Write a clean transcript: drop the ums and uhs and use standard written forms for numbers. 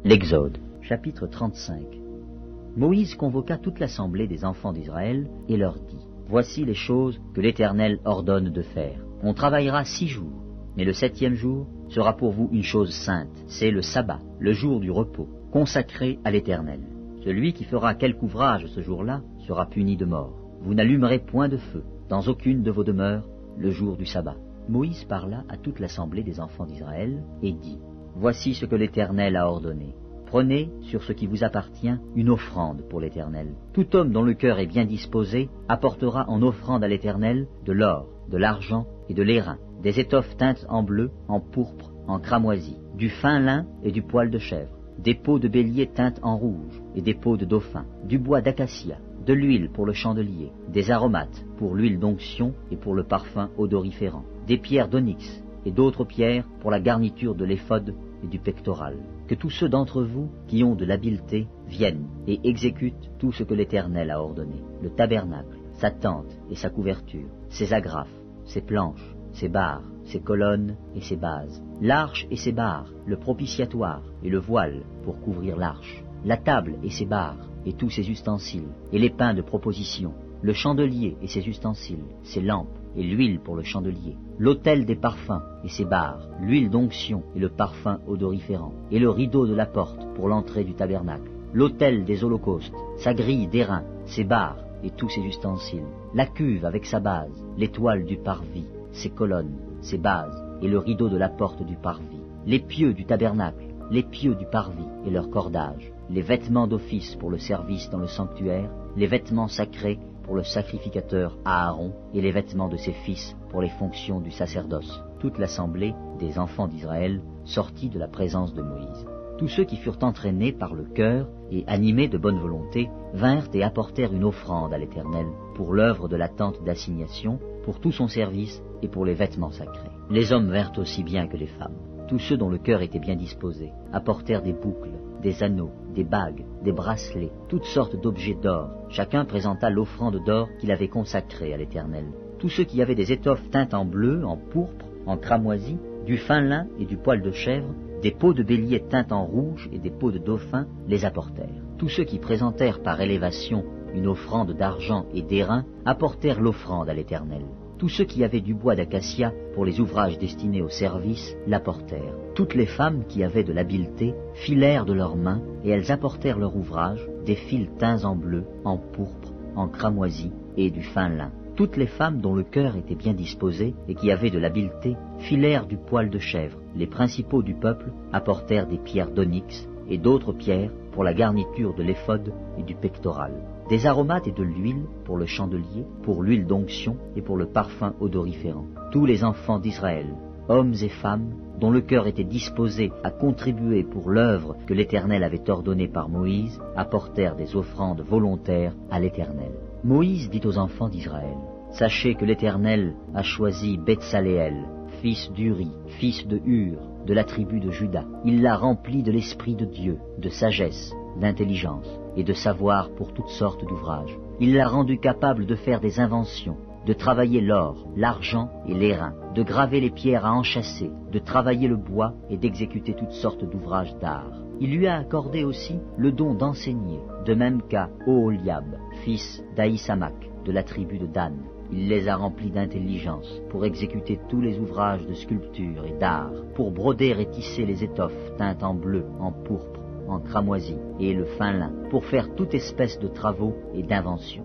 L'Exode, chapitre 35. Moïse convoqua toute l'assemblée des enfants d'Israël et leur dit : Voici les choses que l'Éternel ordonne de faire. On travaillera 6 jours, mais le 7e jour sera pour vous une chose sainte. C'est le sabbat, le jour du repos, consacré à l'Éternel. Celui qui fera quelque ouvrage ce jour-là sera puni de mort. Vous n'allumerez point de feu dans aucune de vos demeures le jour du sabbat. Moïse parla à toute l'assemblée des enfants d'Israël et dit : Voici ce que l'Éternel a ordonné. Prenez sur ce qui vous appartient une offrande pour l'Éternel. Tout homme dont le cœur est bien disposé apportera en offrande à l'Éternel de l'or, de l'argent et de l'airain, des étoffes teintes en bleu, en pourpre, en cramoisi, du fin lin et du poil de chèvre, des peaux de bélier teintes en rouge et des peaux de dauphin, du bois d'acacia, de l'huile pour le chandelier, des aromates pour l'huile d'onction et pour le parfum odoriférant, des pierres d'onyx et d'autres pierres pour la garniture de l'éphod et du pectoral. Que tous ceux d'entre vous qui ont de l'habileté viennent et exécutent tout ce que l'Éternel a ordonné. Le tabernacle, sa tente et sa couverture, ses agrafes, ses planches, ses barres, ses colonnes et ses bases, l'arche et ses barres, le propitiatoire et le voile pour couvrir l'arche, la table et ses barres et tous ses ustensiles, et les pains de proposition, le chandelier et ses ustensiles, ses lampes et l'huile pour le chandelier, l'autel des parfums et ses barres, l'huile d'onction et le parfum odoriférant, et le rideau de la porte pour l'entrée du tabernacle, l'autel des holocaustes, sa grille d'airain, ses barres et tous ses ustensiles, la cuve avec sa base, l'étoile du parvis, ses colonnes, ses bases, et le rideau de la porte du parvis, les pieux du tabernacle, les pieux du parvis et leur cordage, les vêtements d'office pour le service dans le sanctuaire, les vêtements sacrés pour le sacrificateur Aaron et les vêtements de ses fils pour les fonctions du sacerdoce. Toute l'assemblée des enfants d'Israël sortit de la présence de Moïse. Tous ceux qui furent entraînés par le cœur et animés de bonne volonté vinrent et apportèrent une offrande à l'Éternel pour l'œuvre de la tente d'assignation, pour tout son service et pour les vêtements sacrés. Les hommes vinrent aussi bien que les femmes. Tous ceux dont le cœur était bien disposé apportèrent des boucles, des anneaux, des bagues, des bracelets, toutes sortes d'objets d'or. Chacun présenta l'offrande d'or qu'il avait consacrée à l'Éternel. Tous ceux qui avaient des étoffes teintes en bleu, en pourpre, en cramoisi, du fin lin et du poil de chèvre, des peaux de bélier teintes en rouge et des peaux de dauphin les apportèrent. Tous ceux qui présentèrent par élévation une offrande d'argent et d'airain apportèrent l'offrande à l'Éternel. Tous ceux qui avaient du bois d'acacia pour les ouvrages destinés au service l'apportèrent. Toutes les femmes qui avaient de l'habileté filèrent de leurs mains, et elles apportèrent leur ouvrage, des fils teints en bleu, en pourpre, en cramoisi et du fin lin. Toutes les femmes dont le cœur était bien disposé et qui avaient de l'habileté filèrent du poil de chèvre. Les principaux du peuple apportèrent des pierres d'onyx et d'autres pierres pour la garniture de l'éphod et du pectoral, des aromates et de l'huile pour le chandelier, pour l'huile d'onction et pour le parfum odoriférant. Tous les enfants d'Israël, hommes et femmes, dont le cœur était disposé à contribuer pour l'œuvre que l'Éternel avait ordonnée par Moïse, apportèrent des offrandes volontaires à l'Éternel. Moïse dit aux enfants d'Israël : Sachez que l'Éternel a choisi Betsaléel, fils d'Uri, fils de Hur, de la tribu de Juda. Il l'a rempli de l'Esprit de Dieu, de sagesse, d'intelligence et de savoir pour toutes sortes d'ouvrages. Il l'a rendu capable de faire des inventions, de travailler l'or, l'argent et l'airain, de graver les pierres à enchâsser, de travailler le bois et d'exécuter toutes sortes d'ouvrages d'art. Il lui a accordé aussi le don d'enseigner, de même qu'à Oholiab, fils d'Ahisamak, de la tribu de Dan. Il les a remplis d'intelligence pour exécuter tous les ouvrages de sculpture et d'art, pour broder et tisser les étoffes teintes en bleu, en pourpre, en cramoisi et le fin lin, pour faire toute espèce de travaux et d'inventions.